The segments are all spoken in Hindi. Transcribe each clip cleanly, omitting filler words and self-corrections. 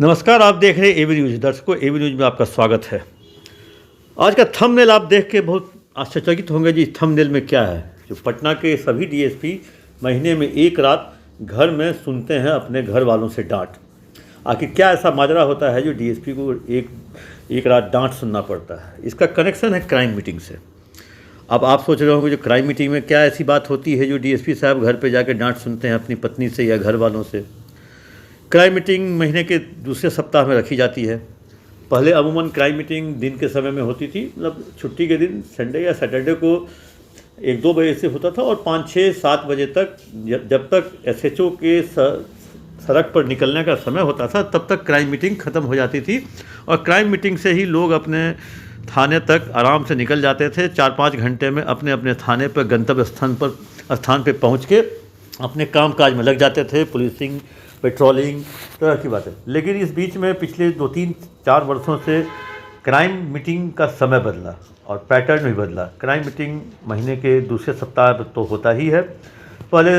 नमस्कार, आप देख रहे हैं एबी न्यूज़। दर्शकों, एबी न्यूज़ में आपका स्वागत है। आज का थंबनेल आप देख के बहुत आश्चर्यचकित होंगे जी। थंबनेल में क्या है? जो पटना के सभी डीएसपी महीने में एक रात घर में सुनते हैं अपने घर वालों से डांट। आखिर क्या ऐसा माजरा होता है जो डीएसपी को एक रात डांट सुनना पड़ता है? इसका कनेक्शन है क्राइम मीटिंग से। अब आप सोच रहे होंगे जो क्राइम मीटिंग में क्या ऐसी बात होती है जो डीएसपी साहब घर पे जाके डांट सुनते हैं अपनी पत्नी से या घर वालों से। क्राइम मीटिंग महीने के दूसरे सप्ताह में रखी जाती है। पहले अमूमन क्राइम मीटिंग दिन के समय में होती थी, मतलब छुट्टी के दिन संडे या सैटरडे को 1-2 बजे से होता था और 5-6-7 बजे तक, जब तक एसएचओ के सड़क पर निकलने का समय होता था तब तक क्राइम मीटिंग ख़त्म हो जाती थी। और क्राइम मीटिंग से ही लोग अपने थाने तक आराम से निकल जाते थे। 4-5 घंटे में अपने अपने थाने पर गंतव्य स्थान पर पहुँच के अपने काम काज में लग जाते थे, पुलिसिंग, पेट्रोलिंग, तरह की बातें। लेकिन इस बीच में पिछले 2-3-4 वर्षों से क्राइम मीटिंग का समय बदला और पैटर्न भी बदला। क्राइम मीटिंग महीने के दूसरे सप्ताह तो होता ही है। पहले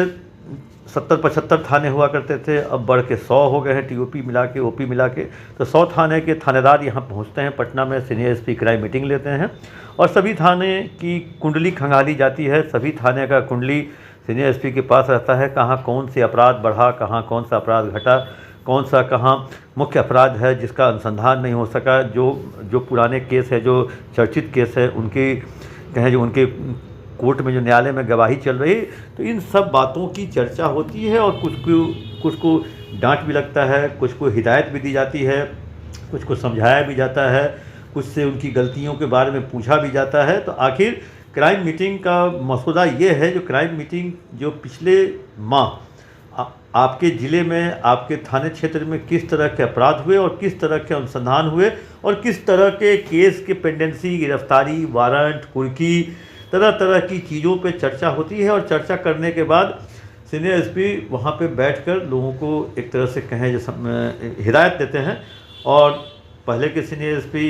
70-75 थाने हुआ करते थे, अब बढ़ के 100 हो गए हैं। टीओपी मिला के, ओपी मिला के, तो 100 थाने के थानेदार यहाँ पहुँचते हैं पटना में। सीनियर एसपी क्राइम मीटिंग लेते हैं और सभी थाने की कुंडली खंगाली जाती है। सभी थाने का कुंडली सीनियर एसपी के पास रहता है। कहाँ कौन से अपराध बढ़ा, कहाँ कौन सा अपराध घटा, कौन सा कहाँ मुख्य अपराध है जिसका अनुसंधान नहीं हो सका, जो पुराने केस है, जो चर्चित केस है, उनके कहें जो उनके कोर्ट में, जो न्यायालय में गवाही चल रही, तो इन सब बातों की चर्चा होती है। और कुछ को डांट भी लगता है, कुछ को हिदायत भी दी जाती है, कुछ को समझाया भी जाता है, कुछ से उनकी गलतियों के बारे में पूछा भी जाता है। तो आखिर क्राइम मीटिंग का मसौदा ये है, जो क्राइम मीटिंग जो पिछले माह आपके ज़िले में, आपके थाने क्षेत्र में किस तरह के अपराध हुए और किस तरह के अनुसंधान हुए और किस तरह के केस के पेंडेंसी, गिरफ्तारी, वारंट, कुर्की, तरह तरह की चीज़ों पे चर्चा होती है। और चर्चा करने के बाद सीनियर एसपी वहाँ पे बैठकर लोगों को एक तरह से कहें जो हिदायत देते हैं। और पहले के सीनियर एसपी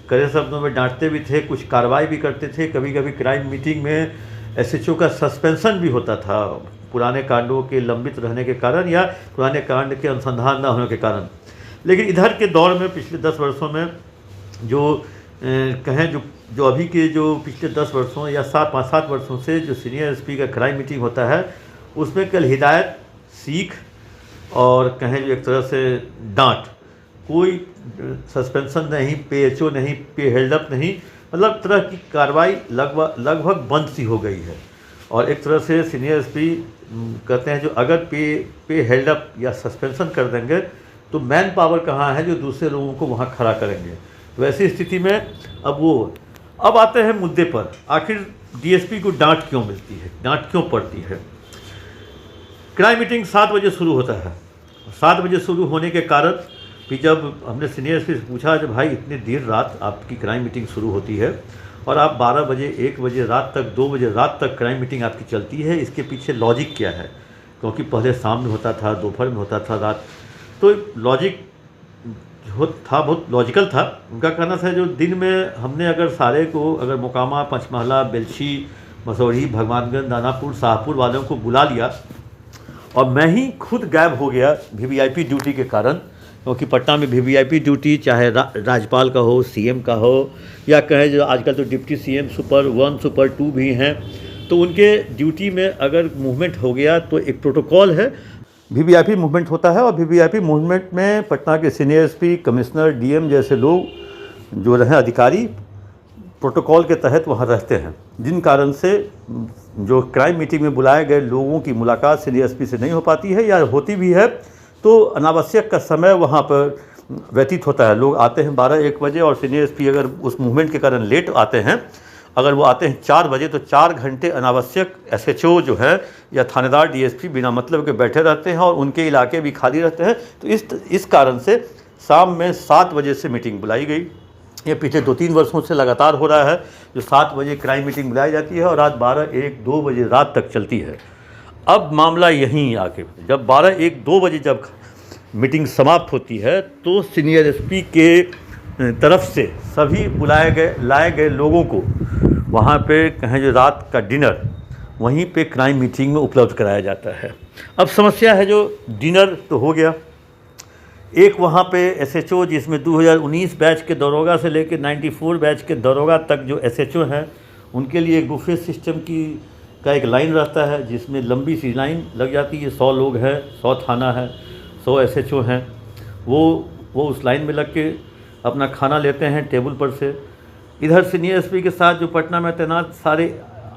कड़े शब्दों में डांटते भी थे, कुछ कार्रवाई भी करते थे। कभी कभी क्राइम मीटिंग में एसएचओ का सस्पेंशन भी होता था, पुराने कांडों के लंबित रहने के कारण या पुराने कांड के अनुसंधान न होने के कारण। लेकिन इधर के दौर में पिछले 10 वर्षों में जो कहें जो अभी के जो पिछले 10 वर्षों या 5-7 वर्षों से जो सीनियर एसपी का क्राइम मीटिंग होता है, उसमें कल हिदायत, सीख और कहें जो एक तरह से डांट, कोई सस्पेंशन नहीं, पेएचओ नहीं, पे हेल्डअप नहीं, मतलब तरह की कार्रवाई लगभग बंद सी हो गई है। और एक तरह से सीनियर एसपी कहते हैं जो अगर पे हेल्डअप या सस्पेंशन कर देंगे तो मैन पावर कहाँ है जो दूसरे लोगों को वहाँ खड़ा करेंगे। तो ऐसी स्थिति में अब आते हैं मुद्दे पर, आखिर डीएसपी को डांट क्यों मिलती है, डांट क्यों पड़ती है। क्राइम मीटिंग 7 बजे शुरू होता है। 7 बजे शुरू होने के कारण फिर जब हमने सीनियर एसपी से पूछा, जब भाई इतनी देर रात आपकी क्राइम मीटिंग शुरू होती है और आप 12 बजे, 1 बजे रात तक, 2 बजे रात तक क्राइम मीटिंग आपकी चलती है, इसके पीछे लॉजिक क्या है? क्योंकि पहले शाम में होता था, दोपहर में होता था, रात, तो लॉजिक बहुत लॉजिकल था। उनका कहना था जो दिन में हमने अगर सारे को, अगर मोकामा, पंचमहला, बेलछी, मसौढ़ी, भगवानगंज, दानापुर, शाहपुर वालों को बुला लिया और मैं ही खुद गायब हो गया वीवीआईपी ड्यूटी के कारण, क्योंकि पटना में वीवीआईपी ड्यूटी चाहे राज्यपाल का हो, सीएम का हो, या कहें जो आजकल तो डिप्टी सीएम सुपर 1, सुपर 2 भी हैं, तो उनके ड्यूटी में अगर मूवमेंट हो गया तो एक प्रोटोकॉल है, वीवीआईपी मूवमेंट होता है। और वीवीआईपी मूवमेंट में पटना के सीनियर एसपी, कमिश्नर, डीएम जैसे लोग जो रहे अधिकारी, प्रोटोकॉल के तहत वहाँ रहते हैं, जिन कारण से जो क्राइम मीटिंग में बुलाए गए लोगों की मुलाकात सीनियर एसपी से नहीं हो पाती है, या होती भी है तो अनावश्यक का समय वहाँ पर व्यतीत होता है। लोग आते हैं 12-1 बजे और सीनियर एसपी अगर उस मूवमेंट के कारण लेट आते हैं, अगर वो आते हैं 4 बजे, तो 4 घंटे अनावश्यक एसएचओ जो है या थानेदार डीएसपी बिना मतलब के बैठे रहते हैं और उनके इलाके भी खाली रहते हैं। तो इस कारण से शाम में 7 बजे से मीटिंग बुलाई गई। ये पिछले 2-3 वर्षों से लगातार हो रहा है, जो 7 बजे क्राइम मीटिंग बुलाई जाती है और रात 12-1-2 बजे रात तक चलती है। अब मामला यहीं आके, जब 12-1-2 बजे जब मीटिंग समाप्त होती है तो सीनियर एसपी के तरफ से सभी लाए गए लोगों को वहाँ पे कहें जो रात का डिनर वहीं पे क्राइम मीटिंग में उपलब्ध कराया जाता है। अब समस्या है जो डिनर तो हो गया, एक वहाँ पे एसएचओ जिसमें 2019 बैच के दरोगा से लेकर 94 बैच के दरोगा तक जो एसएचओ हैं उनके लिए एक बुफे सिस्टम का एक लाइन रहता है, जिसमें लंबी सी लाइन लग जाती है। 100 लोग हैं, 100 थाना है, 100 एसएचओ हैं, वो उस लाइन में लग के अपना खाना लेते हैं टेबल पर से। इधर सीनियर एसपी के साथ जो पटना में तैनात सारे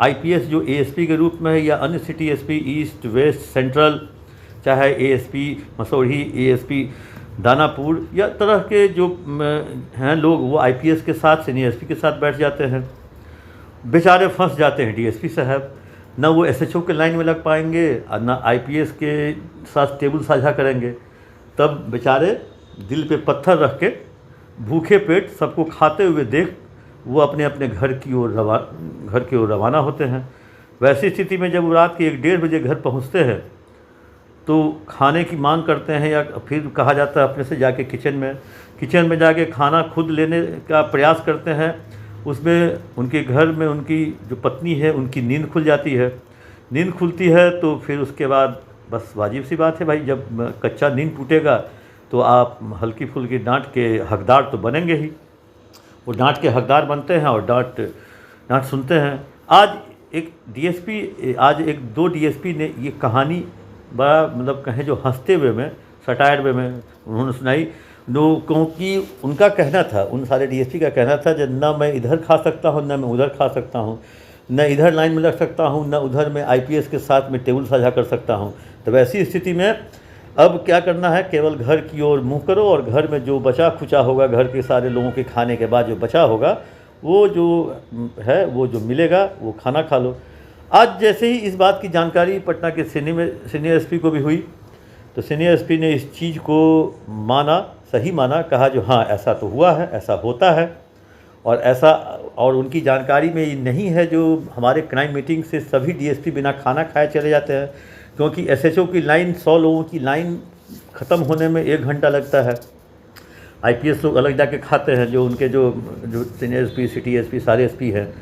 आईपीएस जो एएसपी के रूप में है या अन्य city SP east west central, चाहे एएसपी मसौढ़ी, एएसपी दानापुर या तरह के जो हैं लोग, वो आईपीएस के साथ सीनियर एसपी के साथ बैठ जाते हैं। बेचारे फंस जाते हैं डीएसपी साहब, ना वो एसएचओ के लाइन में लग पाएंगे और ना आईपीएस के साथ टेबल साझा करेंगे। तब बेचारे दिल पे पत्थर रख के भूखे पेट सबको खाते हुए देख वो अपने अपने घर की ओर रवाना होते हैं। वैसी स्थिति में जब रात के 1-1:30 बजे घर पहुंचते हैं तो खाने की मांग करते हैं या फिर कहा जाता है अपने से जाके किचन में जाके खाना खुद लेने का प्रयास करते हैं। उसमें उनके घर में उनकी जो पत्नी है उनकी नींद खुल जाती है। नींद खुलती है तो फिर उसके बाद बस वाजिब सी बात है भाई, जब कच्चा नींद टूटेगा तो आप हल्की फुल्की डांट के हकदार तो बनेंगे ही। वो डांट के हकदार बनते हैं और डांट सुनते हैं। आज एक दो डीएसपी ने ये कहानी बड़ा मतलब कहें जो हंसते हुए में, सटायर वे में उन्होंने सुनाई। क्योंकि उनका कहना था, उन सारे डीएसपी का कहना था जब ना मैं इधर खा सकता हूँ ना मैं उधर खा सकता हूँ, न इधर लाइन में लग सकता हूँ न उधर मैं आईपीएस के साथ में टेबल साझा कर सकता हूँ। तो ऐसी स्थिति में अब क्या करना है, केवल घर की ओर मुँह करो और घर में जो बचा खुचा होगा, घर के सारे लोगों के खाने के बाद जो बचा होगा वो जो है वो जो मिलेगा वो खाना खा लो। आज जैसे ही इस बात की जानकारी पटना के सीनियर एसपी को भी हुई तो सीनियर एसपी ने इस चीज़ को सही माना, कहा जो हाँ ऐसा तो हुआ है, ऐसा होता है और उनकी जानकारी में ये नहीं है जो हमारे क्राइम मीटिंग से सभी डीएसपी बिना खाना खाए चले जाते हैं, क्योंकि एसएचओ की लाइन 100 लोगों की लाइन ख़त्म होने में 1 घंटा लगता है। आईपीएस लोग अलग जाके खाते हैं, जो उनके जो सीनियर एसपी, सिटी एसपी, सारे एसपी हैं।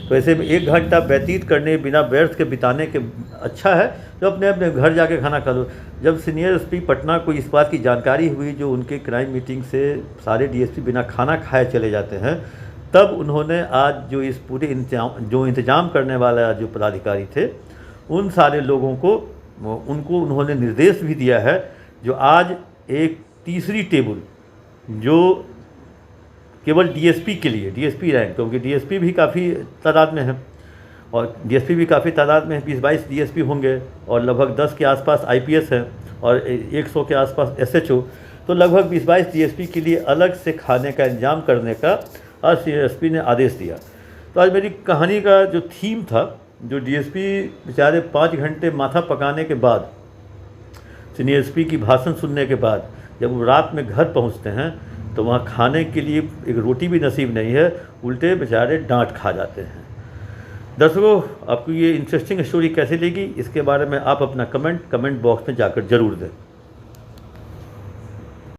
तो ऐसे में 1 घंटा व्यतीत करने बिना व्यर्थ के बिताने के अच्छा है जो अपने अपने घर जाके खाना खा लो। जब सीनियर एसपी पटना को इस बात की जानकारी हुई जो उनके क्राइम मीटिंग से सारे डीएसपी बिना खाना खाए चले जाते हैं, तब उन्होंने आज जो इस पूरे इंतजाम करने वाला जो पदाधिकारी थे उन सारे लोगों को उन्होंने निर्देश भी दिया है जो आज एक तीसरी टेबल जो केवल डीएसपी के लिए, डीएसपी रैंक, क्योंकि डीएसपी भी काफ़ी तादाद में है और डीएसपी भी काफ़ी तादाद में है, 20-22 डीएसपी होंगे और लगभग 10 के आसपास आईपीएस हैं और 100 के आसपास एसएचओ, तो लगभग 20-22 डीएसपी के लिए अलग से खाने का इंतजाम करने का आज सीनियर एसपी ने आदेश दिया। तो आज मेरी कहानी का जो थीम था, जो डीएसपी बेचारे 5 घंटे माथा पकाने के बाद, सीनियर एसपी की भाषण सुनने के बाद जब वो रात में घर पहुंचते हैं तो वहाँ खाने के लिए एक रोटी भी नसीब नहीं है, उल्टे बेचारे डांट खा जाते हैं। दर्शकों, आपको ये इंटरेस्टिंग स्टोरी कैसे लगी, इसके बारे में आप अपना कमेंट बॉक्स में जाकर ज़रूर दें।